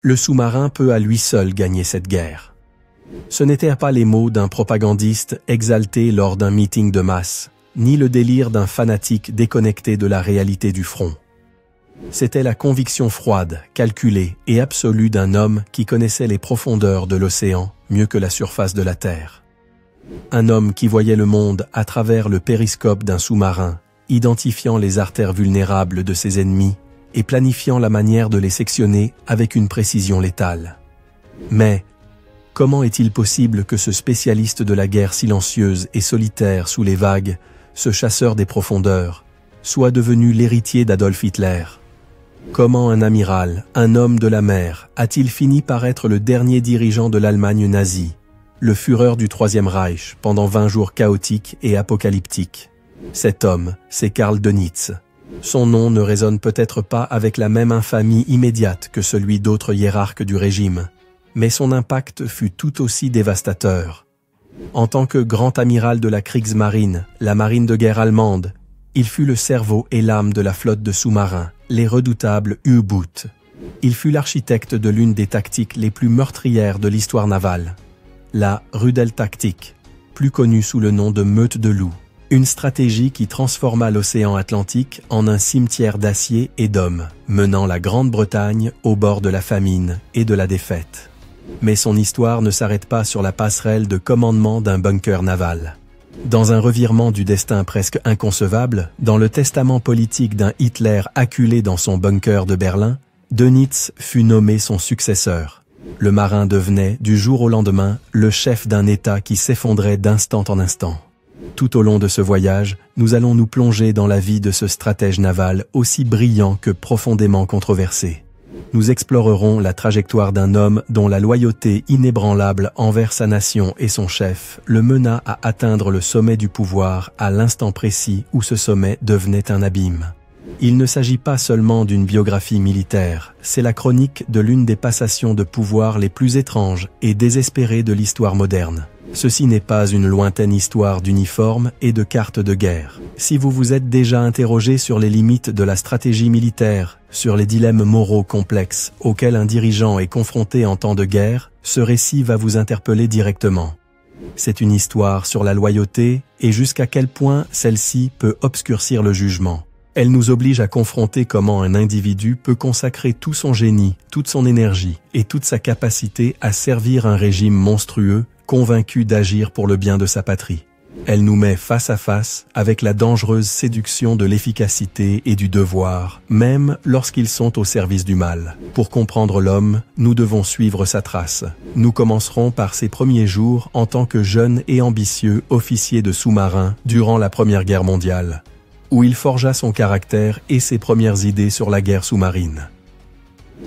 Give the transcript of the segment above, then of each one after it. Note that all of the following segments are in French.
Le sous-marin peut à lui seul gagner cette guerre. Ce n'étaient pas les mots d'un propagandiste exalté lors d'un meeting de masse, ni le délire d'un fanatique déconnecté de la réalité du front. C'était la conviction froide, calculée et absolue d'un homme qui connaissait les profondeurs de l'océan mieux que la surface de la Terre. Un homme qui voyait le monde à travers le périscope d'un sous-marin, identifiant les artères vulnérables de ses ennemis et planifiant la manière de les sectionner avec une précision létale. Mais comment est-il possible que ce spécialiste de la guerre silencieuse et solitaire sous les vagues, ce chasseur des profondeurs, soit devenu l'héritier d'Adolf Hitler? Comment un amiral, un homme de la mer, a-t-il fini par être le dernier dirigeant de l'Allemagne nazie, le Führer du Troisième Reich pendant 20 jours chaotiques et apocalyptiques? Cet homme, c'est Karl Dönitz. Son nom ne résonne peut-être pas avec la même infamie immédiate que celui d'autres hiérarques du régime, mais son impact fut tout aussi dévastateur. En tant que grand amiral de la Kriegsmarine, la marine de guerre allemande, il fut le cerveau et l'âme de la flotte de sous-marins, les redoutables U-Boot. Il fut l'architecte de l'une des tactiques les plus meurtrières de l'histoire navale, la Rudeltaktik, plus connue sous le nom de meute de loups. Une stratégie qui transforma l'océan Atlantique en un cimetière d'acier et d'hommes, menant la Grande-Bretagne au bord de la famine et de la défaite. Mais son histoire ne s'arrête pas sur la passerelle de commandement d'un bunker naval. Dans un revirement du destin presque inconcevable, dans le testament politique d'un Hitler acculé dans son bunker de Berlin, Dönitz fut nommé son successeur. Le marin devenait, du jour au lendemain, le chef d'un État qui s'effondrait d'instant en instant. Tout au long de ce voyage, nous allons nous plonger dans la vie de ce stratège naval aussi brillant que profondément controversé. Nous explorerons la trajectoire d'un homme dont la loyauté inébranlable envers sa nation et son chef le mena à atteindre le sommet du pouvoir à l'instant précis où ce sommet devenait un abîme. Il ne s'agit pas seulement d'une biographie militaire, c'est la chronique de l'une des passations de pouvoir les plus étranges et désespérées de l'histoire moderne. Ceci n'est pas une lointaine histoire d'uniformes et de cartes de guerre. Si vous vous êtes déjà interrogé sur les limites de la stratégie militaire, sur les dilemmes moraux complexes auxquels un dirigeant est confronté en temps de guerre, ce récit va vous interpeller directement. C'est une histoire sur la loyauté et jusqu'à quel point celle-ci peut obscurcir le jugement. Elle nous oblige à confronter comment un individu peut consacrer tout son génie, toute son énergie et toute sa capacité à servir un régime monstrueux, convaincu d'agir pour le bien de sa patrie. Elle nous met face à face avec la dangereuse séduction de l'efficacité et du devoir, même lorsqu'ils sont au service du mal. Pour comprendre l'homme, nous devons suivre sa trace. Nous commencerons par ses premiers jours en tant que jeune et ambitieux officier de sous-marin durant la Première Guerre mondiale, où il forgea son caractère et ses premières idées sur la guerre sous-marine.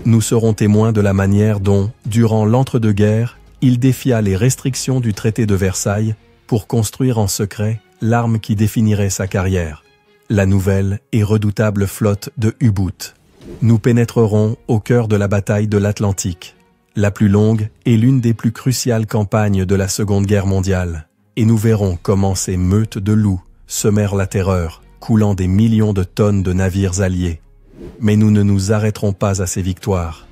Nous serons témoins de la manière dont, durant l'entre-deux-guerres, il défia les restrictions du traité de Versailles pour construire en secret l'arme qui définirait sa carrière, la nouvelle et redoutable flotte de U-Boot. Nous pénétrerons au cœur de la bataille de l'Atlantique, la plus longue et l'une des plus cruciales campagnes de la Seconde Guerre mondiale, et nous verrons comment ces meutes de loups semèrent la terreur, coulant des millions de tonnes de navires alliés. Mais nous ne nous arrêterons pas à ces victoires.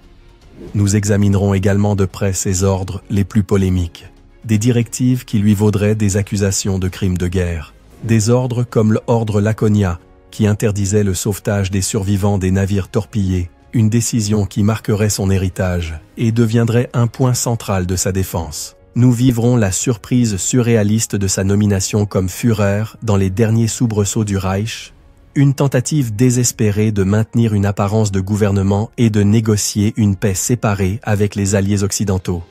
Nous examinerons également de près ses ordres les plus polémiques, des directives qui lui vaudraient des accusations de crimes de guerre, des ordres comme l'ordre Laconia, qui interdisait le sauvetage des survivants des navires torpillés, une décision qui marquerait son héritage et deviendrait un point central de sa défense. Nous vivrons la surprise surréaliste de sa nomination comme Führer dans les derniers soubresauts du Reich, une tentative désespérée de maintenir une apparence de gouvernement et de négocier une paix séparée avec les alliés occidentaux.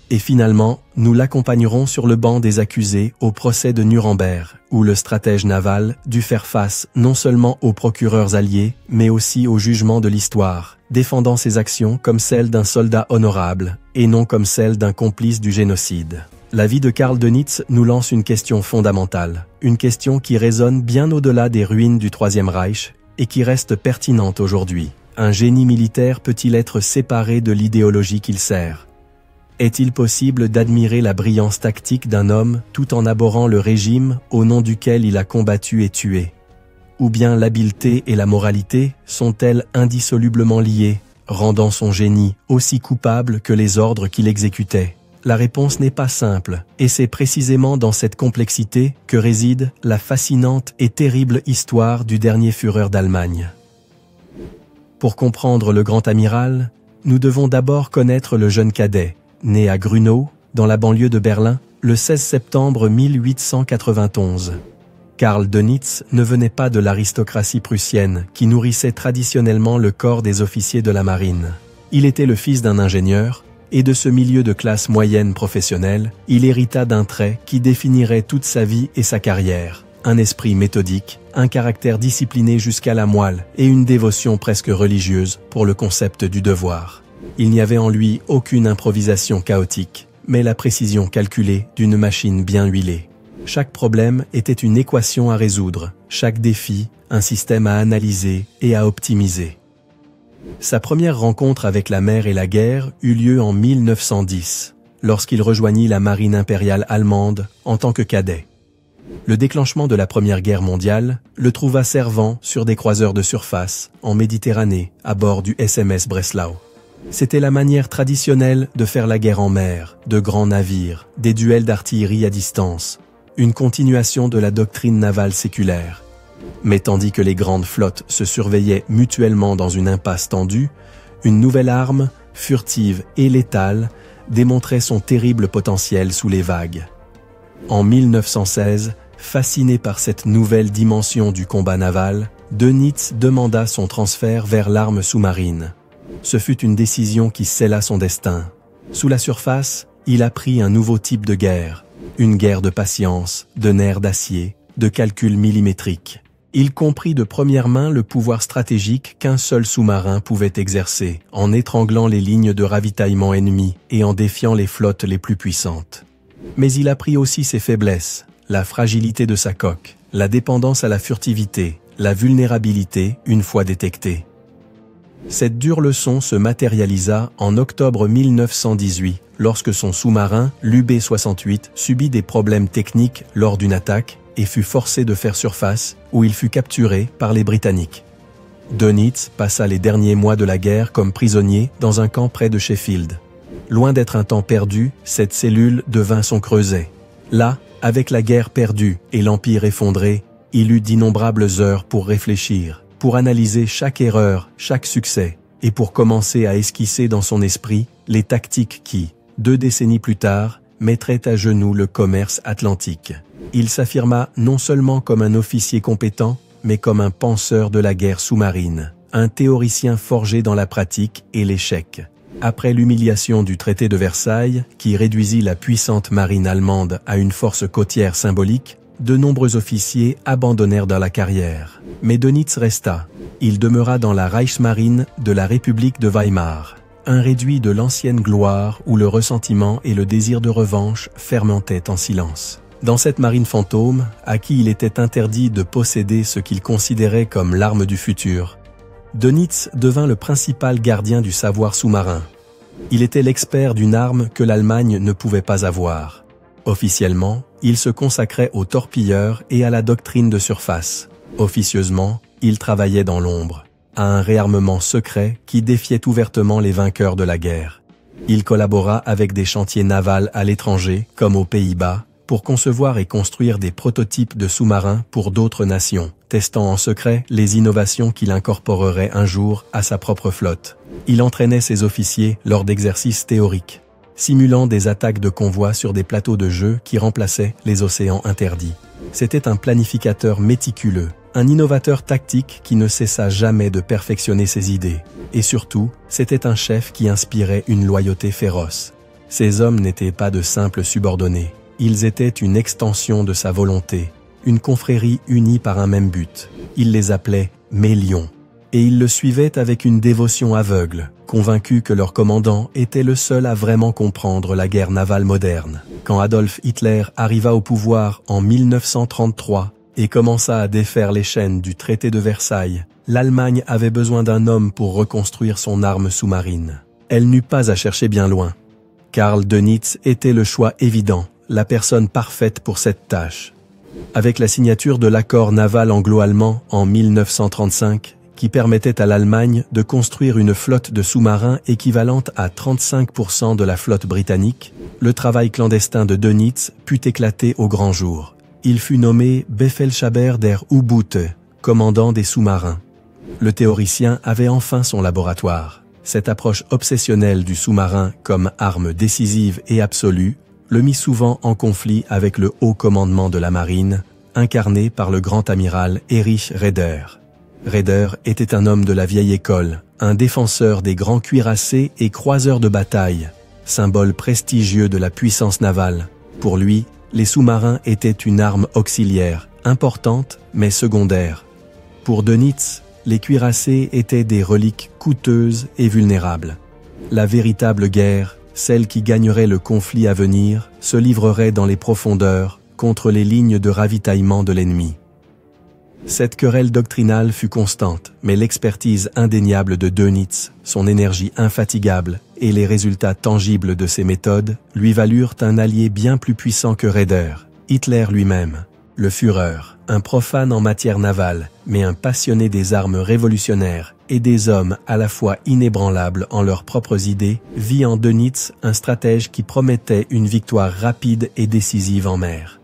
Et finalement, nous l'accompagnerons sur le banc des accusés au procès de Nuremberg, où le stratège naval dut faire face non seulement aux procureurs alliés, mais aussi au jugement de l'histoire, défendant ses actions comme celles d'un soldat honorable, et non comme celles d'un complice du génocide. La vie de Karl Dönitz nous lance une question fondamentale, une question qui résonne bien au-delà des ruines du Troisième Reich et qui reste pertinente aujourd'hui. Un génie militaire peut-il être séparé de l'idéologie qu'il sert ? Est-il possible d'admirer la brillance tactique d'un homme tout en abhorrant le régime au nom duquel il a combattu et tué ? Ou bien l'habileté et la moralité sont-elles indissolublement liées, rendant son génie aussi coupable que les ordres qu'il exécutait? La réponse n'est pas simple, et c'est précisément dans cette complexité que réside la fascinante et terrible histoire du dernier Führer d'Allemagne. Pour comprendre le grand amiral, nous devons d'abord connaître le jeune cadet, né à Grünau, dans la banlieue de Berlin, le 16 septembre 1891. Karl Dönitz ne venait pas de l'aristocratie prussienne qui nourrissait traditionnellement le corps des officiers de la marine. Il était le fils d'un ingénieur, et de ce milieu de classe moyenne professionnelle, il hérita d'un trait qui définirait toute sa vie et sa carrière. Un esprit méthodique, un caractère discipliné jusqu'à la moelle et une dévotion presque religieuse pour le concept du devoir. Il n'y avait en lui aucune improvisation chaotique, mais la précision calculée d'une machine bien huilée. Chaque problème était une équation à résoudre, chaque défi, un système à analyser et à optimiser. Sa première rencontre avec la mer et la guerre eut lieu en 1910, lorsqu'il rejoignit la marine impériale allemande en tant que cadet. Le déclenchement de la Première Guerre mondiale le trouva servant sur des croiseurs de surface, en Méditerranée, à bord du SMS Breslau. C'était la manière traditionnelle de faire la guerre en mer, de grands navires, des duels d'artillerie à distance, une continuation de la doctrine navale séculaire. Mais tandis que les grandes flottes se surveillaient mutuellement dans une impasse tendue, une nouvelle arme, furtive et létale, démontrait son terrible potentiel sous les vagues. En 1916, fasciné par cette nouvelle dimension du combat naval, Dönitz demanda son transfert vers l'arme sous-marine. Ce fut une décision qui scella son destin. Sous la surface, il apprit un nouveau type de guerre, une guerre de patience, de nerfs d'acier, de calculs millimétriques. Il comprit de première main le pouvoir stratégique qu'un seul sous-marin pouvait exercer, en étranglant les lignes de ravitaillement ennemies et en défiant les flottes les plus puissantes. Mais il apprit aussi ses faiblesses, la fragilité de sa coque, la dépendance à la furtivité, la vulnérabilité une fois détectée. Cette dure leçon se matérialisa en octobre 1918, lorsque son sous-marin, l'UB-68, subit des problèmes techniques lors d'une attaque et fut forcé de faire surface, où il fut capturé par les Britanniques. Dönitz passa les derniers mois de la guerre comme prisonnier dans un camp près de Sheffield. Loin d'être un temps perdu, cette cellule devint son creuset. Là, avec la guerre perdue et l'empire effondré, il eut d'innombrables heures pour réfléchir, pour analyser chaque erreur, chaque succès, et pour commencer à esquisser dans son esprit les tactiques qui, 2 décennies plus tard, mettraient à genoux le commerce atlantique. Il s'affirma non seulement comme un officier compétent, mais comme un penseur de la guerre sous-marine, un théoricien forgé dans la pratique et l'échec. Après l'humiliation du traité de Versailles, qui réduisit la puissante marine allemande à une force côtière symbolique, de nombreux officiers abandonnèrent dans la carrière. Mais Dönitz resta. Il demeura dans la Reichsmarine de la République de Weimar, un réduit de l'ancienne gloire où le ressentiment et le désir de revanche fermentaient en silence. Dans cette marine fantôme, à qui il était interdit de posséder ce qu'il considérait comme l'arme du futur, Dönitz devint le principal gardien du savoir sous-marin. Il était l'expert d'une arme que l'Allemagne ne pouvait pas avoir. Officiellement, il se consacrait aux torpilleurs et à la doctrine de surface. Officieusement, il travaillait dans l'ombre, à un réarmement secret qui défiait ouvertement les vainqueurs de la guerre. Il collabora avec des chantiers navals à l'étranger, comme aux Pays-Bas, pour concevoir et construire des prototypes de sous-marins pour d'autres nations, testant en secret les innovations qu'il incorporerait un jour à sa propre flotte. Il entraînait ses officiers lors d'exercices théoriques, simulant des attaques de convois sur des plateaux de jeu qui remplaçaient les océans interdits. C'était un planificateur méticuleux, un innovateur tactique qui ne cessa jamais de perfectionner ses idées. Et surtout, c'était un chef qui inspirait une loyauté féroce. Ces hommes n'étaient pas de simples subordonnés. Ils étaient une extension de sa volonté, une confrérie unie par un même but. Il les appelait « mes lions ». Et ils le suivaient avec une dévotion aveugle, convaincus que leur commandant était le seul à vraiment comprendre la guerre navale moderne. Quand Adolf Hitler arriva au pouvoir en 1933 et commença à défaire les chaînes du traité de Versailles, l'Allemagne avait besoin d'un homme pour reconstruire son arme sous-marine. Elle n'eut pas à chercher bien loin. Karl Dönitz était le choix évident, la personne parfaite pour cette tâche. Avec la signature de l'accord naval anglo-allemand en 1935, qui permettait à l'Allemagne de construire une flotte de sous-marins équivalente à 35% de la flotte britannique, le travail clandestin de Dönitz put éclater au grand jour. Il fut nommé Befehlshaber der U-Boote, commandant des sous-marins. Le théoricien avait enfin son laboratoire. Cette approche obsessionnelle du sous-marin comme arme décisive et absolue le mit souvent en conflit avec le haut commandement de la marine, incarné par le grand amiral Erich Raeder. Raeder était un homme de la vieille école, un défenseur des grands cuirassés et croiseurs de bataille, symbole prestigieux de la puissance navale. Pour lui, les sous-marins étaient une arme auxiliaire, importante mais secondaire. Pour Dönitz, les cuirassés étaient des reliques coûteuses et vulnérables. La véritable guerre, celle qui gagnerait le conflit à venir, se livrerait dans les profondeurs, contre les lignes de ravitaillement de l'ennemi. Cette querelle doctrinale fut constante, mais l'expertise indéniable de Dönitz, son énergie infatigable et les résultats tangibles de ses méthodes lui valurent un allié bien plus puissant que Raeder, Hitler lui-même. Le Führer, un profane en matière navale, mais un passionné des armes révolutionnaires et des hommes à la fois inébranlables en leurs propres idées, vit en Dönitz un stratège qui promettait une victoire rapide et décisive en mer.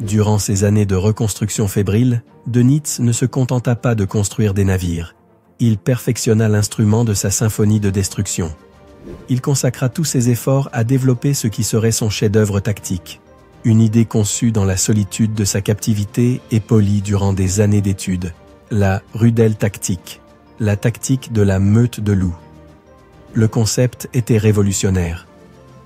Durant ces années de reconstruction fébrile, Dönitz ne se contenta pas de construire des navires. Il perfectionna l'instrument de sa symphonie de destruction. Il consacra tous ses efforts à développer ce qui serait son chef-d'œuvre tactique. Une idée conçue dans la solitude de sa captivité et polie durant des années d'études. La Rudeltaktik, la tactique de la meute de loups. Le concept était révolutionnaire.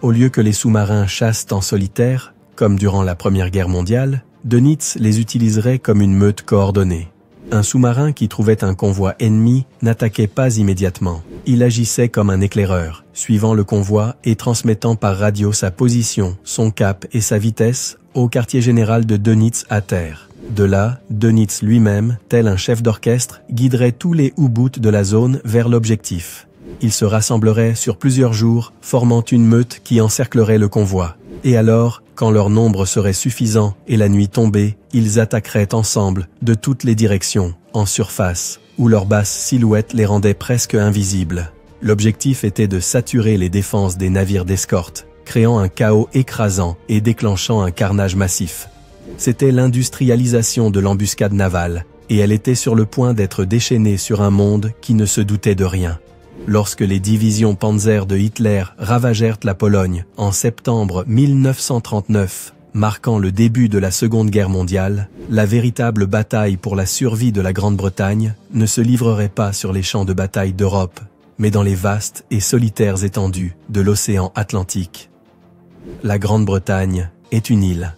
Au lieu que les sous-marins chassent en solitaire, comme durant la Première Guerre mondiale, Dönitz les utiliserait comme une meute coordonnée. Un sous-marin qui trouvait un convoi ennemi n'attaquait pas immédiatement. Il agissait comme un éclaireur, suivant le convoi et transmettant par radio sa position, son cap et sa vitesse au quartier général de Dönitz à terre. De là, Dönitz lui-même, tel un chef d'orchestre, guiderait tous les U-boots de la zone vers l'objectif. Ils se rassembleraient sur plusieurs jours, formant une meute qui encerclerait le convoi. Et alors, quand leur nombre serait suffisant et la nuit tombée, ils attaqueraient ensemble, de toutes les directions, en surface, où leur basse silhouette les rendait presque invisibles. L'objectif était de saturer les défenses des navires d'escorte, créant un chaos écrasant et déclenchant un carnage massif. C'était l'industrialisation de l'embuscade navale, et elle était sur le point d'être déchaînée sur un monde qui ne se doutait de rien. Lorsque les divisions Panzer de Hitler ravagèrent la Pologne en septembre 1939, marquant le début de la Seconde Guerre mondiale, la véritable bataille pour la survie de la Grande-Bretagne ne se livrerait pas sur les champs de bataille d'Europe, mais dans les vastes et solitaires étendues de l'océan Atlantique. La Grande-Bretagne est une île.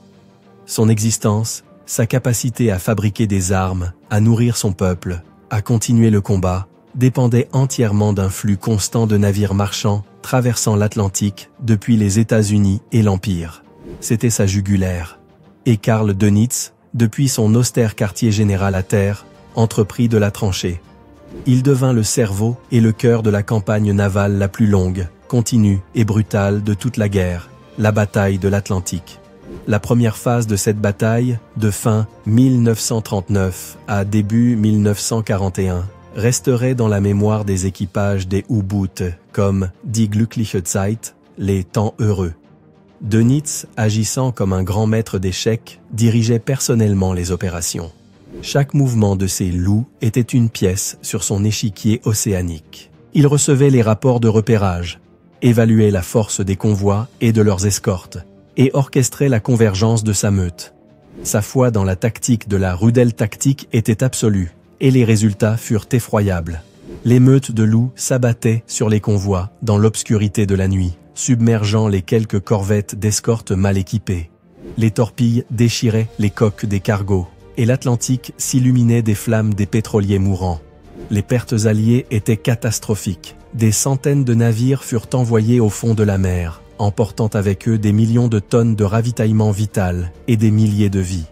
Son existence, sa capacité à fabriquer des armes, à nourrir son peuple, à continuer le combat, dépendait entièrement d'un flux constant de navires marchands traversant l'Atlantique depuis les États-Unis et l'Empire. C'était sa jugulaire. Et Karl Dönitz, depuis son austère quartier général à terre, entreprit de la trancher. Il devint le cerveau et le cœur de la campagne navale la plus longue, continue et brutale de toute la guerre, la bataille de l'Atlantique. La première phase de cette bataille, de fin 1939 à début 1941, resterait dans la mémoire des équipages des U-boots comme Die glückliche Zeit, les temps heureux. Dönitz, agissant comme un grand maître d'échecs, dirigeait personnellement les opérations. Chaque mouvement de ces loups était une pièce sur son échiquier océanique. Il recevait les rapports de repérage, évaluait la force des convois et de leurs escortes, et orchestrait la convergence de sa meute. Sa foi dans la tactique de la Rudeltaktik était absolue, et les résultats furent effroyables. Les meutes de loups s'abattaient sur les convois dans l'obscurité de la nuit, submergeant les quelques corvettes d'escorte mal équipées. Les torpilles déchiraient les coques des cargos, et l'Atlantique s'illuminait des flammes des pétroliers mourants. Les pertes alliées étaient catastrophiques. Des centaines de navires furent envoyés au fond de la mer, emportant avec eux des millions de tonnes de ravitaillement vital et des milliers de vies.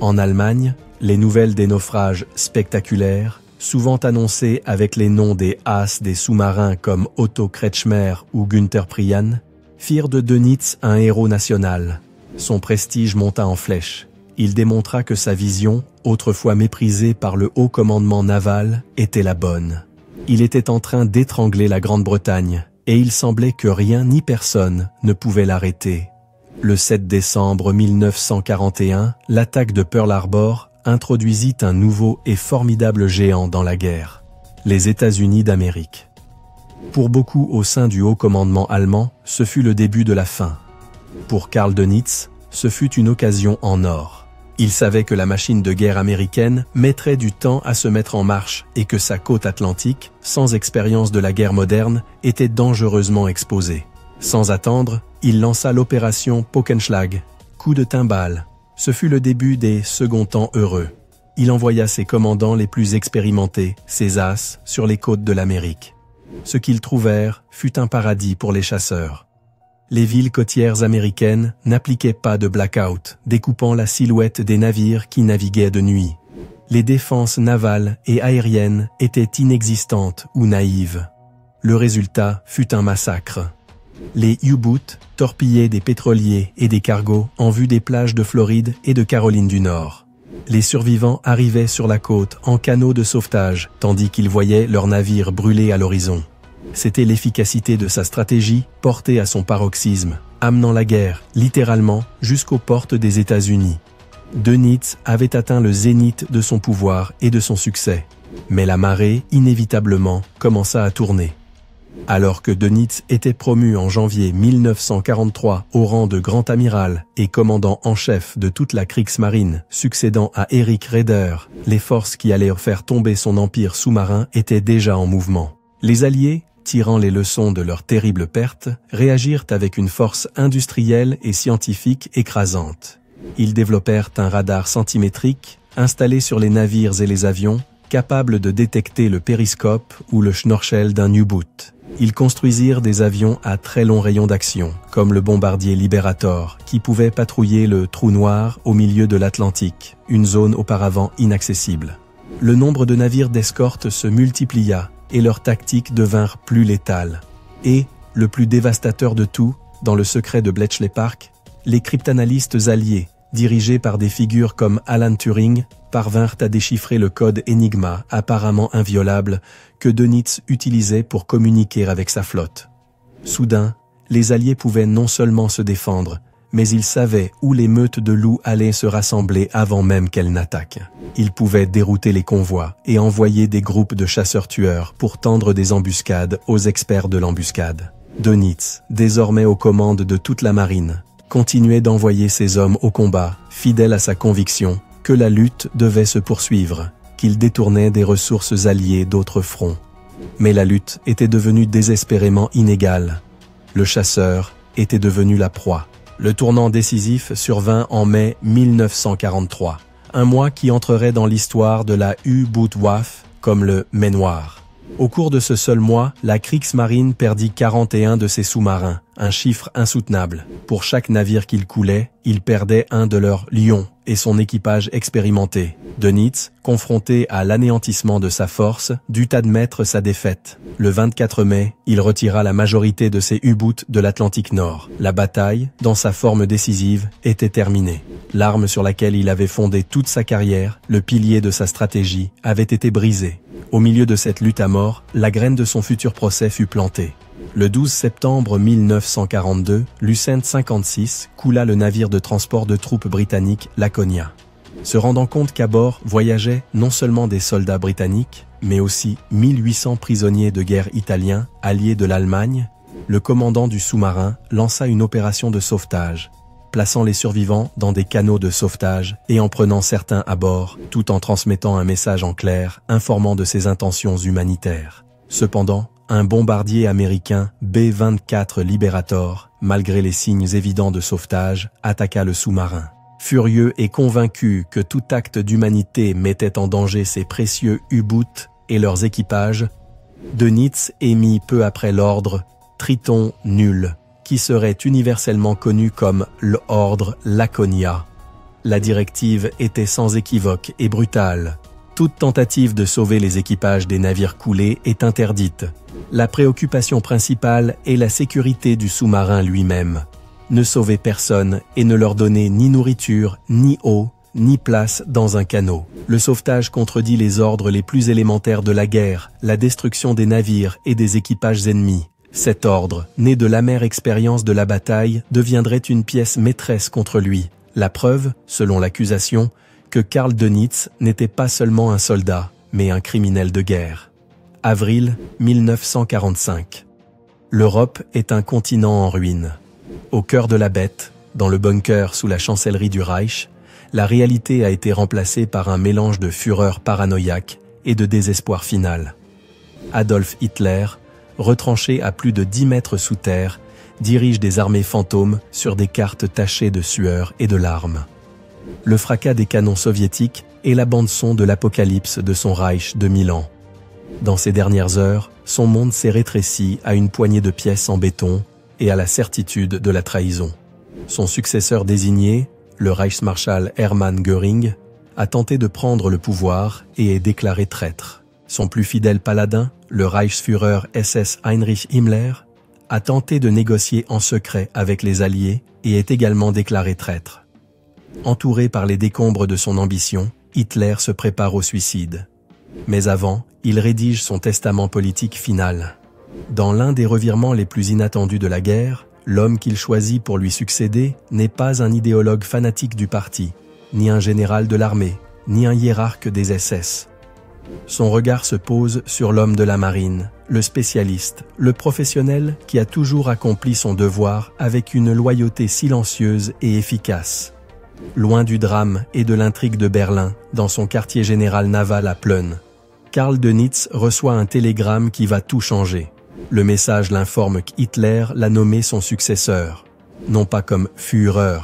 En Allemagne, les nouvelles des naufrages spectaculaires, souvent annoncées avec les noms des as des sous-marins comme Otto Kretschmer ou Günther Prian, firent de Dönitz un héros national. Son prestige monta en flèche. Il démontra que sa vision, autrefois méprisée par le haut commandement naval, était la bonne. Il était en train d'étrangler la Grande-Bretagne, et il semblait que rien ni personne ne pouvait l'arrêter. Le 7 décembre 1941, l'attaque de Pearl Harbor introduisit un nouveau et formidable géant dans la guerre, les États-Unis d'Amérique. Pour beaucoup au sein du haut commandement allemand, ce fut le début de la fin. Pour Karl Dönitz, ce fut une occasion en or. Il savait que la machine de guerre américaine mettrait du temps à se mettre en marche et que sa côte atlantique, sans expérience de la guerre moderne, était dangereusement exposée. Sans attendre, il lança l'opération Pockenschlag, coup de timbale. Ce fut le début des seconds temps heureux. Il envoya ses commandants les plus expérimentés, ses as, sur les côtes de l'Amérique. Ce qu'ils trouvèrent fut un paradis pour les chasseurs. Les villes côtières américaines n'appliquaient pas de blackout, découpant la silhouette des navires qui naviguaient de nuit. Les défenses navales et aériennes étaient inexistantes ou naïves. Le résultat fut un massacre. Les U-Boots torpillaient des pétroliers et des cargos en vue des plages de Floride et de Caroline du Nord. Les survivants arrivaient sur la côte en canot de sauvetage, tandis qu'ils voyaient leurs navires brûler à l'horizon. C'était l'efficacité de sa stratégie portée à son paroxysme, amenant la guerre, littéralement, jusqu'aux portes des États-Unis. Dönitz avait atteint le zénith de son pouvoir et de son succès. Mais la marée, inévitablement, commença à tourner. Alors que Dönitz était promu en janvier 1943 au rang de grand amiral et commandant en chef de toute la Kriegsmarine, succédant à Erich Raeder, les forces qui allaient faire tomber son empire sous-marin étaient déjà en mouvement. Les Alliés, tirant les leçons de leurs terribles pertes, réagirent avec une force industrielle et scientifique écrasante. Ils développèrent un radar centimétrique installé sur les navires et les avions, capable de détecter le périscope ou le schnorchel d'un U-boot. Ils construisirent des avions à très long rayon d'action, comme le bombardier Liberator, qui pouvait patrouiller le trou noir au milieu de l'Atlantique, une zone auparavant inaccessible. Le nombre de navires d'escorte se multiplia et leurs tactiques devinrent plus létales. Et, le plus dévastateur de tout, dans le secret de Bletchley Park, les cryptanalystes alliés, dirigés par des figures comme Alan Turing, parvinrent à déchiffrer le code Enigma, apparemment inviolable, que Dönitz utilisait pour communiquer avec sa flotte. Soudain, les Alliés pouvaient non seulement se défendre, mais ils savaient où les meutes de loups allaient se rassembler avant même qu'elles n'attaquent. Ils pouvaient dérouter les convois et envoyer des groupes de chasseurs-tueurs pour tendre des embuscades aux experts de l'embuscade. Dönitz, désormais aux commandes de toute la marine, continuait d'envoyer ses hommes au combat, fidèle à sa conviction que la lutte devait se poursuivre, qu'il détournait des ressources alliées d'autres fronts. Mais la lutte était devenue désespérément inégale. Le chasseur était devenu la proie. Le tournant décisif survint en mai 1943, un mois qui entrerait dans l'histoire de la U-Boot-Waffe comme le Mai Noir. Au cours de ce seul mois, la Kriegsmarine perdit 41 de ses sous-marins, un chiffre insoutenable. Pour chaque navire qu'il coulait, il perdait un de leurs lions et son équipage expérimenté. Dönitz, confronté à l'anéantissement de sa force, dut admettre sa défaite. Le 24 mai, il retira la majorité de ses U-Boots de l'Atlantique Nord. La bataille, dans sa forme décisive, était terminée. L'arme sur laquelle il avait fondé toute sa carrière, le pilier de sa stratégie, avait été brisé. Au milieu de cette lutte à mort, la graine de son futur procès fut plantée. Le 12 septembre 1942, Lucent 56 coula le navire de transport de troupes britanniques Laconia. Se rendant compte qu'à bord voyageaient non seulement des soldats britanniques, mais aussi 1800 prisonniers de guerre italiens alliés de l'Allemagne, le commandant du sous-marin lança une opération de sauvetage, plaçant les survivants dans des canots de sauvetage et en prenant certains à bord, tout en transmettant un message en clair informant de ses intentions humanitaires. Cependant, un bombardier américain B-24 Liberator, malgré les signes évidents de sauvetage, attaqua le sous-marin. Furieux et convaincu que tout acte d'humanité mettait en danger ses précieux U-Boots et leurs équipages, Dönitz émit peu après l'ordre « Triton nul », qui serait universellement connu comme l'ordre Laconia. La directive était sans équivoque et brutale. Toute tentative de sauver les équipages des navires coulés est interdite. La préoccupation principale est la sécurité du sous-marin lui-même. Ne sauver personne et ne leur donner ni nourriture, ni eau, ni place dans un canot. Le sauvetage contredit les ordres les plus élémentaires de la guerre, la destruction des navires et des équipages ennemis. Cet ordre, né de l'amère expérience de la bataille, deviendrait une pièce maîtresse contre lui. La preuve, selon l'accusation, que Karl Dönitz n'était pas seulement un soldat, mais un criminel de guerre. Avril 1945. L'Europe est un continent en ruine. Au cœur de la bête, dans le bunker sous la chancellerie du Reich, la réalité a été remplacée par un mélange de fureur paranoïaque et de désespoir final. Adolf Hitler, retranché à plus de 10 mètres sous terre, dirige des armées fantômes sur des cartes tachées de sueur et de larmes. Le fracas des canons soviétiques est la bande-son de l'apocalypse de son Reich de 1000 ans. Dans ces dernières heures, son monde s'est rétréci à une poignée de pièces en béton et à la certitude de la trahison. Son successeur désigné, le Reichsmarschall Hermann Göring, a tenté de prendre le pouvoir et est déclaré traître. Son plus fidèle paladin, le Reichsführer SS Heinrich Himmler, a tenté de négocier en secret avec les Alliés et est également déclaré traître. Entouré par les décombres de son ambition, Hitler se prépare au suicide. Mais avant, il rédige son testament politique final. Dans l'un des revirements les plus inattendus de la guerre, l'homme qu'il choisit pour lui succéder n'est pas un idéologue fanatique du parti, ni un général de l'armée, ni un hiérarque des SS. Son regard se pose sur l'homme de la marine, le spécialiste, le professionnel qui a toujours accompli son devoir avec une loyauté silencieuse et efficace. Loin du drame et de l'intrigue de Berlin, dans son quartier général naval à Plön, Karl Dönitz reçoit un télégramme qui va tout changer. Le message l'informe qu'Hitler l'a nommé son successeur, non pas comme Führer,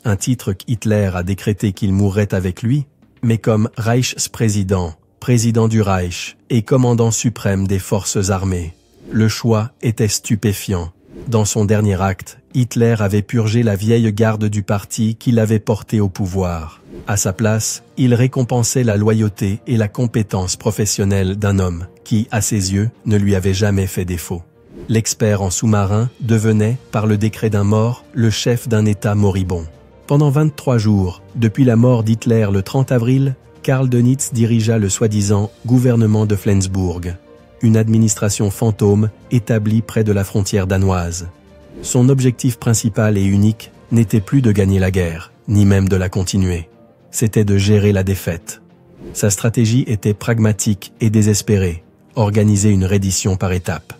un titre qu'Hitler a décrété qu'il mourrait avec lui, mais comme Reichspräsident, président du Reich et commandant suprême des forces armées. Le choix était stupéfiant. Dans son dernier acte, Hitler avait purgé la vieille garde du parti qui l'avait porté au pouvoir. À sa place, il récompensait la loyauté et la compétence professionnelle d'un homme qui, à ses yeux, ne lui avait jamais fait défaut. L'expert en sous-marin devenait, par le décret d'un mort, le chef d'un État moribond. Pendant 23 jours, depuis la mort d'Hitler le 30 avril, Karl Dönitz dirigea le soi-disant gouvernement de Flensburg, une administration fantôme établie près de la frontière danoise. Son objectif principal et unique n'était plus de gagner la guerre, ni même de la continuer. C'était de gérer la défaite. Sa stratégie était pragmatique et désespérée, organiser une reddition par étapes.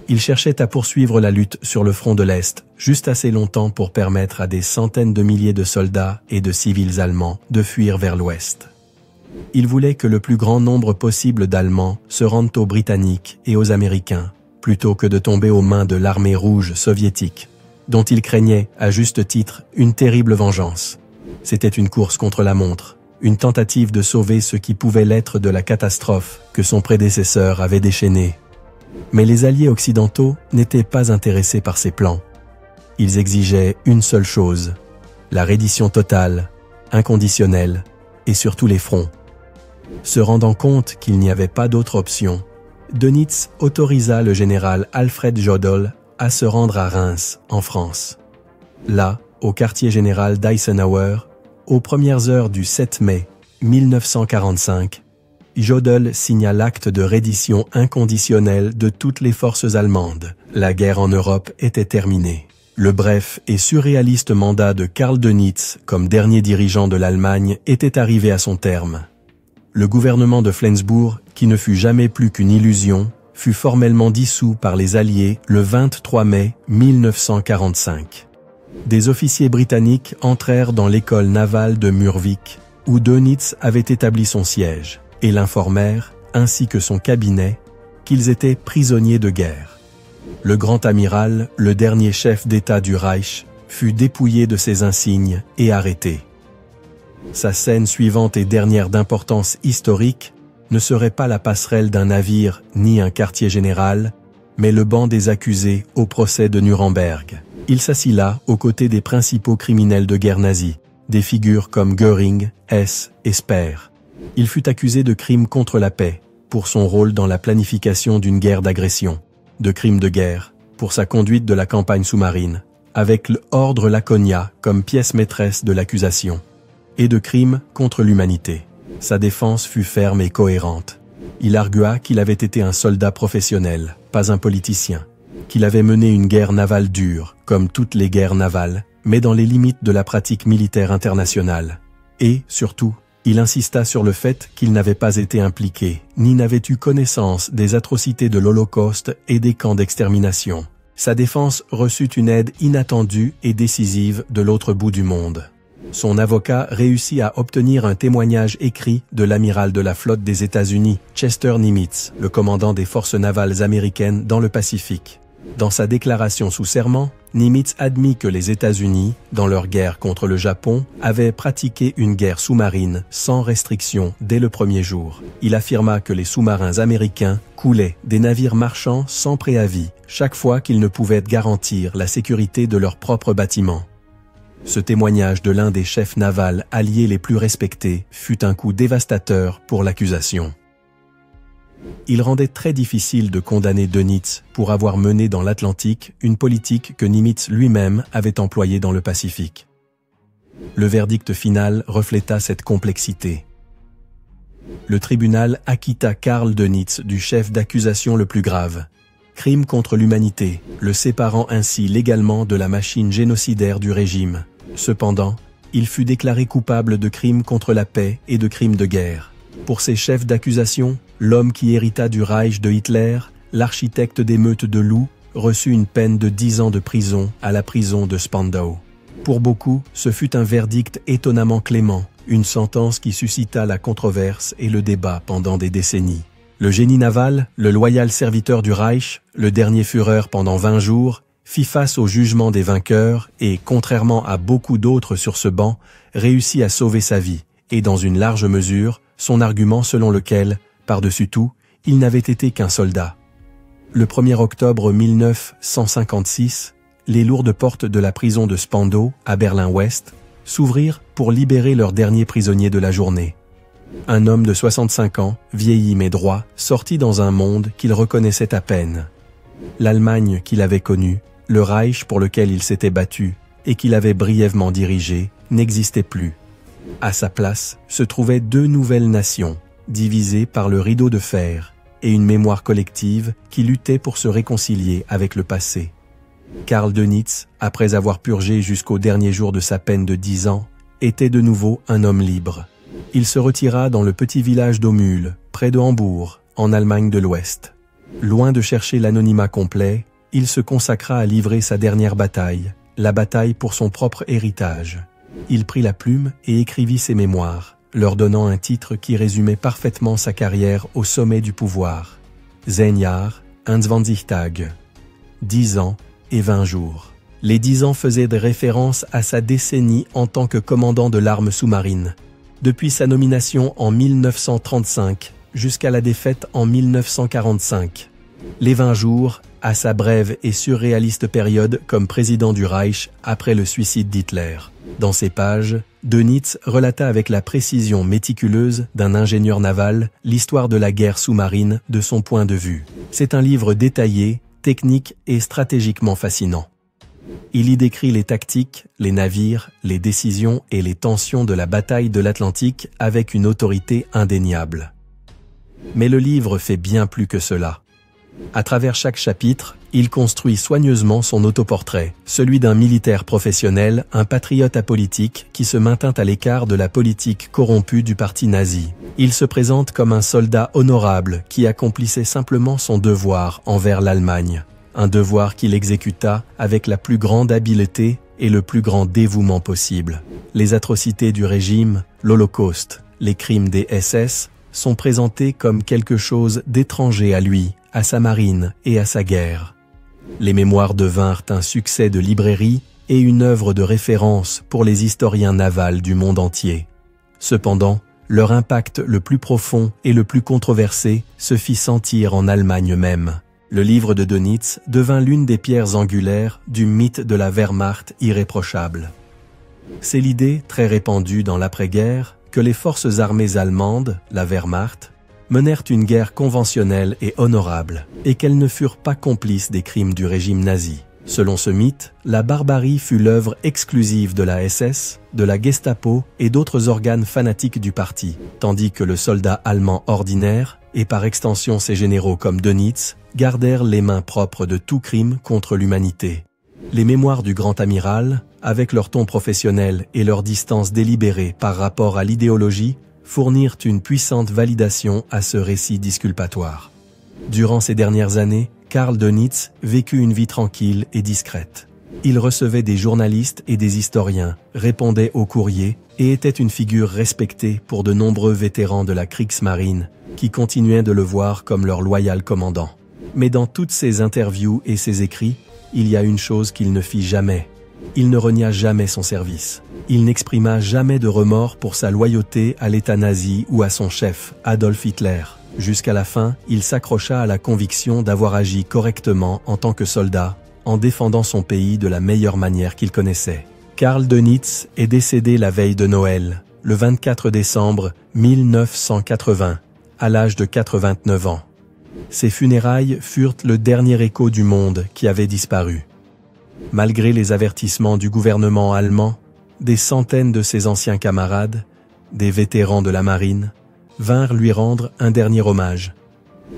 Il cherchait à poursuivre la lutte sur le front de l'Est, juste assez longtemps pour permettre à des centaines de milliers de soldats et de civils allemands de fuir vers l'Ouest. Il voulait que le plus grand nombre possible d'Allemands se rendent aux Britanniques et aux Américains, plutôt que de tomber aux mains de l'armée rouge soviétique, dont il craignait, à juste titre, une terrible vengeance. C'était une course contre la montre, une tentative de sauver ce qui pouvait l'être de la catastrophe que son prédécesseur avait déchaînée. Mais les alliés occidentaux n'étaient pas intéressés par ces plans. Ils exigeaient une seule chose, la reddition totale, inconditionnelle, et sur tous les fronts. Se rendant compte qu'il n'y avait pas d'autre option, Dönitz autorisa le général Alfred Jodl à se rendre à Reims, en France. Là, au quartier général d'Eisenhower, aux premières heures du 7 mai 1945, Jodl signa l'acte de reddition inconditionnelle de toutes les forces allemandes. La guerre en Europe était terminée. Le bref et surréaliste mandat de Karl Dönitz comme dernier dirigeant de l'Allemagne était arrivé à son terme. Le gouvernement de Flensburg, qui ne fut jamais plus qu'une illusion, fut formellement dissous par les Alliés le 23 mai 1945. Des officiers britanniques entrèrent dans l'école navale de Murvik, où Dönitz avait établi son siège, et l'informèrent, ainsi que son cabinet, qu'ils étaient prisonniers de guerre. Le grand amiral, le dernier chef d'État du Reich, fut dépouillé de ses insignes et arrêté. Sa scène suivante et dernière d'importance historique ne serait pas la passerelle d'un navire ni un quartier général, mais le banc des accusés au procès de Nuremberg. Il s'assit là aux côtés des principaux criminels de guerre nazis, des figures comme Göring, Hess et Speer. Il fut accusé de crimes contre la paix, pour son rôle dans la planification d'une guerre d'agression, de crimes de guerre, pour sa conduite de la campagne sous-marine, avec l'ordre Laconia comme pièce maîtresse de l'accusation. et de crimes contre l'humanité. Sa défense fut ferme et cohérente. Il argua qu'il avait été un soldat professionnel, pas un politicien, qu'il avait mené une guerre navale dure, comme toutes les guerres navales, mais dans les limites de la pratique militaire internationale. Et, surtout, il insista sur le fait qu'il n'avait pas été impliqué, ni n'avait eu connaissance des atrocités de l'Holocauste et des camps d'extermination. Sa défense reçut une aide inattendue et décisive de l'autre bout du monde. Son avocat réussit à obtenir un témoignage écrit de l'amiral de la flotte des États-Unis, Chester Nimitz, le commandant des forces navales américaines dans le Pacifique. Dans sa déclaration sous serment, Nimitz admit que les États-Unis, dans leur guerre contre le Japon, avaient pratiqué une guerre sous-marine sans restriction dès le premier jour. Il affirma que les sous-marins américains coulaient des navires marchands sans préavis, chaque fois qu'ils ne pouvaient garantir la sécurité de leurs propres bâtiments. Ce témoignage de l'un des chefs navals alliés les plus respectés fut un coup dévastateur pour l'accusation. Il rendait très difficile de condamner Dönitz pour avoir mené dans l'Atlantique une politique que Nimitz lui-même avait employée dans le Pacifique. Le verdict final refléta cette complexité. Le tribunal acquitta Karl Dönitz du chef d'accusation le plus grave, crime contre l'humanité, le séparant ainsi légalement de la machine génocidaire du régime. Cependant, il fut déclaré coupable de crimes contre la paix et de crimes de guerre. Pour ces chefs d'accusation, l'homme qui hérita du Reich de Hitler, l'architecte d'émeutes de loups, reçut une peine de 10 ans de prison à la prison de Spandau. Pour beaucoup, ce fut un verdict étonnamment clément, une sentence qui suscita la controverse et le débat pendant des décennies. Le génie naval, le loyal serviteur du Reich, le dernier Führer pendant 20 jours, fit face au jugement des vainqueurs et, contrairement à beaucoup d'autres sur ce banc, réussit à sauver sa vie, et dans une large mesure, son argument selon lequel, par-dessus tout, il n'avait été qu'un soldat. Le 1er octobre 1956, les lourdes portes de la prison de Spandau, à Berlin-Ouest, s'ouvrirent pour libérer leur dernier prisonnier de la journée. Un homme de 65 ans, vieilli mais droit, sorti dans un monde qu'il reconnaissait à peine. L'Allemagne qu'il avait connue, le Reich pour lequel il s'était battu et qu'il avait brièvement dirigé, n'existait plus. À sa place se trouvaient 2 nouvelles nations, divisées par le rideau de fer, et une mémoire collective qui luttait pour se réconcilier avec le passé. Karl Dönitz, après avoir purgé jusqu'au dernier jour de sa peine de 10 ans, était de nouveau un homme libre. Il se retira dans le petit village d'Aumühl, près de Hambourg, en Allemagne de l'Ouest. Loin de chercher l'anonymat complet, il se consacra à livrer sa dernière bataille, la bataille pour son propre héritage. Il prit la plume et écrivit ses mémoires, leur donnant un titre qui résumait parfaitement sa carrière au sommet du pouvoir. 10 Jahre, 21 Tage. 10 ans et 20 jours. Les 10 ans faisaient des références à sa décennie en tant que commandant de l'arme sous-marine. Depuis sa nomination en 1935 jusqu'à la défaite en 1945. Les 20 jours, à sa brève et surréaliste période comme président du Reich après le suicide d'Hitler. Dans ces pages, Dönitz relata avec la précision méticuleuse d'un ingénieur naval l'histoire de la guerre sous-marine de son point de vue. C'est un livre détaillé, technique et stratégiquement fascinant. Il y décrit les tactiques, les navires, les décisions et les tensions de la bataille de l'Atlantique avec une autorité indéniable. Mais le livre fait bien plus que cela. À travers chaque chapitre, il construit soigneusement son autoportrait, celui d'un militaire professionnel, un patriote apolitique qui se maintint à l'écart de la politique corrompue du parti nazi. Il se présente comme un soldat honorable qui accomplissait simplement son devoir envers l'Allemagne, un devoir qu'il exécuta avec la plus grande habileté et le plus grand dévouement possible. Les atrocités du régime, l'Holocauste, les crimes des SS sont présentés comme quelque chose d'étranger à lui, à sa marine et à sa guerre. Les mémoires devinrent un succès de librairie et une œuvre de référence pour les historiens navals du monde entier. Cependant, leur impact le plus profond et le plus controversé se fit sentir en Allemagne même. Le livre de Dönitz devint l'une des pierres angulaires du mythe de la Wehrmacht irréprochable. C'est l'idée, très répandue dans l'après-guerre, que les forces armées allemandes, la Wehrmacht, menèrent une guerre conventionnelle et honorable, et qu'elles ne furent pas complices des crimes du régime nazi. Selon ce mythe, la barbarie fut l'œuvre exclusive de la SS, de la Gestapo et d'autres organes fanatiques du parti, tandis que le soldat allemand ordinaire, et par extension ses généraux comme Dönitz, gardèrent les mains propres de tout crime contre l'humanité. Les mémoires du grand amiral, avec leur ton professionnel et leur distance délibérée par rapport à l'idéologie, fournirent une puissante validation à ce récit disculpatoire. Durant ces dernières années, Karl Dönitz vécut une vie tranquille et discrète. Il recevait des journalistes et des historiens, répondait aux courriers et était une figure respectée pour de nombreux vétérans de la Kriegsmarine qui continuaient de le voir comme leur loyal commandant. Mais dans toutes ses interviews et ses écrits, il y a une chose qu'il ne fit jamais. Il ne renia jamais son service. Il n'exprima jamais de remords pour sa loyauté à l'État nazi ou à son chef, Adolf Hitler. Jusqu'à la fin, il s'accrocha à la conviction d'avoir agi correctement en tant que soldat, en défendant son pays de la meilleure manière qu'il connaissait. Karl Dönitz est décédé la veille de Noël, le 24 décembre 1980, à l'âge de 89 ans. Ses funérailles furent le dernier écho du monde qui avait disparu. Malgré les avertissements du gouvernement allemand, des centaines de ses anciens camarades, des vétérans de la marine, vinrent lui rendre un dernier hommage.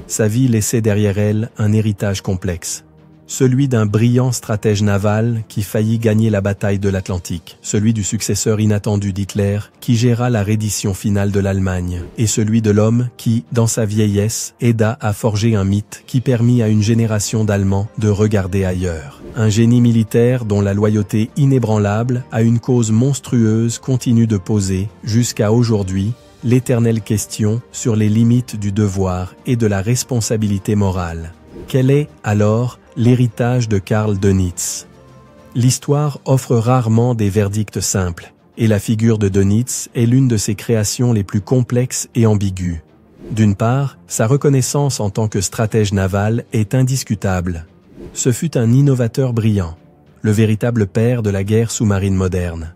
Sa vie laissait derrière elle un héritage complexe. Celui d'un brillant stratège naval qui faillit gagner la bataille de l'Atlantique, celui du successeur inattendu d'Hitler qui géra la reddition finale de l'Allemagne, et celui de l'homme qui, dans sa vieillesse, aida à forger un mythe qui permit à une génération d'Allemands de regarder ailleurs. Un génie militaire dont la loyauté inébranlable à une cause monstrueuse continue de poser, jusqu'à aujourd'hui, l'éternelle question sur les limites du devoir et de la responsabilité morale. Quel est, alors, l'héritage de Karl Dönitz? L'histoire offre rarement des verdicts simples, et la figure de Dönitz est l'une de ses créations les plus complexes et ambiguës. D'une part, sa reconnaissance en tant que stratège naval est indiscutable. Ce fut un innovateur brillant, le véritable père de la guerre sous-marine moderne.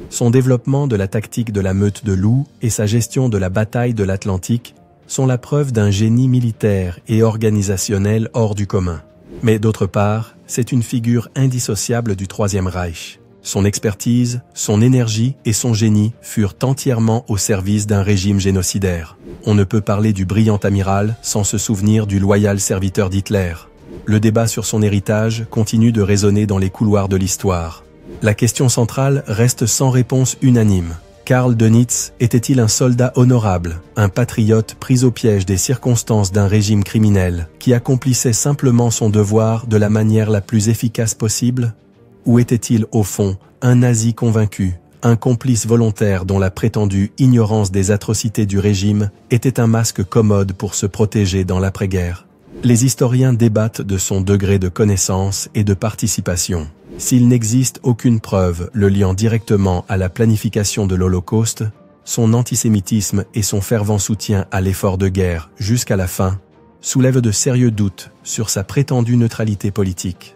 Son développement de la tactique de la meute de loups et sa gestion de la bataille de l'Atlantique sont la preuve d'un génie militaire et organisationnel hors du commun. Mais d'autre part, c'est une figure indissociable du Troisième Reich. Son expertise, son énergie et son génie furent entièrement au service d'un régime génocidaire. On ne peut parler du brillant amiral sans se souvenir du loyal serviteur d'Hitler. Le débat sur son héritage continue de résonner dans les couloirs de l'histoire. La question centrale reste sans réponse unanime. Karl Dönitz était-il un soldat honorable, un patriote pris au piège des circonstances d'un régime criminel, qui accomplissait simplement son devoir de la manière la plus efficace possible? Ou était-il, au fond, un nazi convaincu, un complice volontaire dont la prétendue ignorance des atrocités du régime était un masque commode pour se protéger dans l'après-guerre? Les historiens débattent de son degré de connaissance et de participation. S'il n'existe aucune preuve le liant directement à la planification de l'Holocauste, son antisémitisme et son fervent soutien à l'effort de guerre jusqu'à la fin soulèvent de sérieux doutes sur sa prétendue neutralité politique.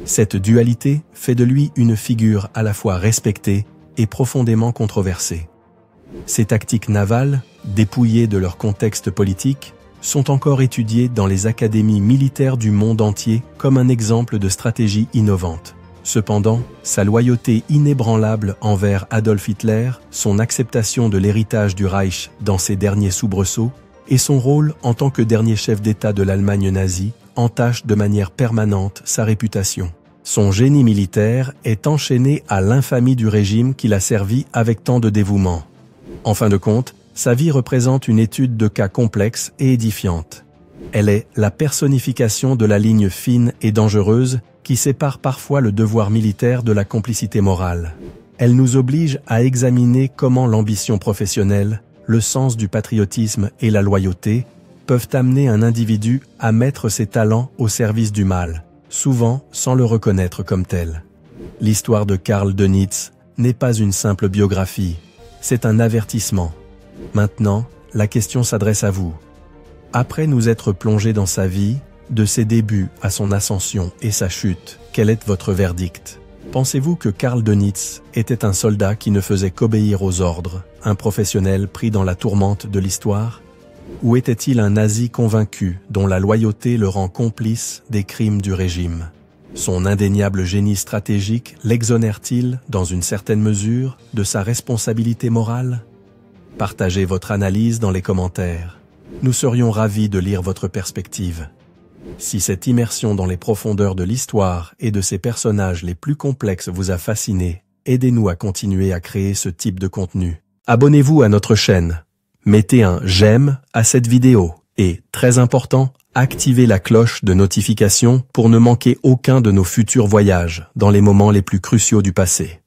Cette dualité fait de lui une figure à la fois respectée et profondément controversée. Ses tactiques navales, dépouillées de leur contexte politique, sont encore étudiées dans les académies militaires du monde entier comme un exemple de stratégie innovante. Cependant, sa loyauté inébranlable envers Adolf Hitler, son acceptation de l'héritage du Reich dans ses derniers soubresauts, et son rôle en tant que dernier chef d'État de l'Allemagne nazie entachent de manière permanente sa réputation. Son génie militaire est enchaîné à l'infamie du régime qu'il a servi avec tant de dévouement. En fin de compte, sa vie représente une étude de cas complexe et édifiante. Elle est la personnification de la ligne fine et dangereuse qui sépare parfois le devoir militaire de la complicité morale. Elle nous oblige à examiner comment l'ambition professionnelle, le sens du patriotisme et la loyauté peuvent amener un individu à mettre ses talents au service du mal, souvent sans le reconnaître comme tel. L'histoire de Karl Dönitz n'est pas une simple biographie, c'est un avertissement. Maintenant, la question s'adresse à vous. Après nous être plongés dans sa vie, de ses débuts à son ascension et sa chute, quel est votre verdict? Pensez-vous que Karl Dönitz était un soldat qui ne faisait qu'obéir aux ordres, un professionnel pris dans la tourmente de l'histoire? Ou était-il un nazi convaincu dont la loyauté le rend complice des crimes du régime? Son indéniable génie stratégique l'exonère-t-il, dans une certaine mesure, de sa responsabilité morale? Partagez votre analyse dans les commentaires. Nous serions ravis de lire votre perspective. Si cette immersion dans les profondeurs de l'histoire et de ses personnages les plus complexes vous a fasciné, aidez-nous à continuer à créer ce type de contenu. Abonnez-vous à notre chaîne. Mettez un « j'aime » à cette vidéo et, très important, activez la cloche de notification pour ne manquer aucun de nos futurs voyages dans les moments les plus cruciaux du passé.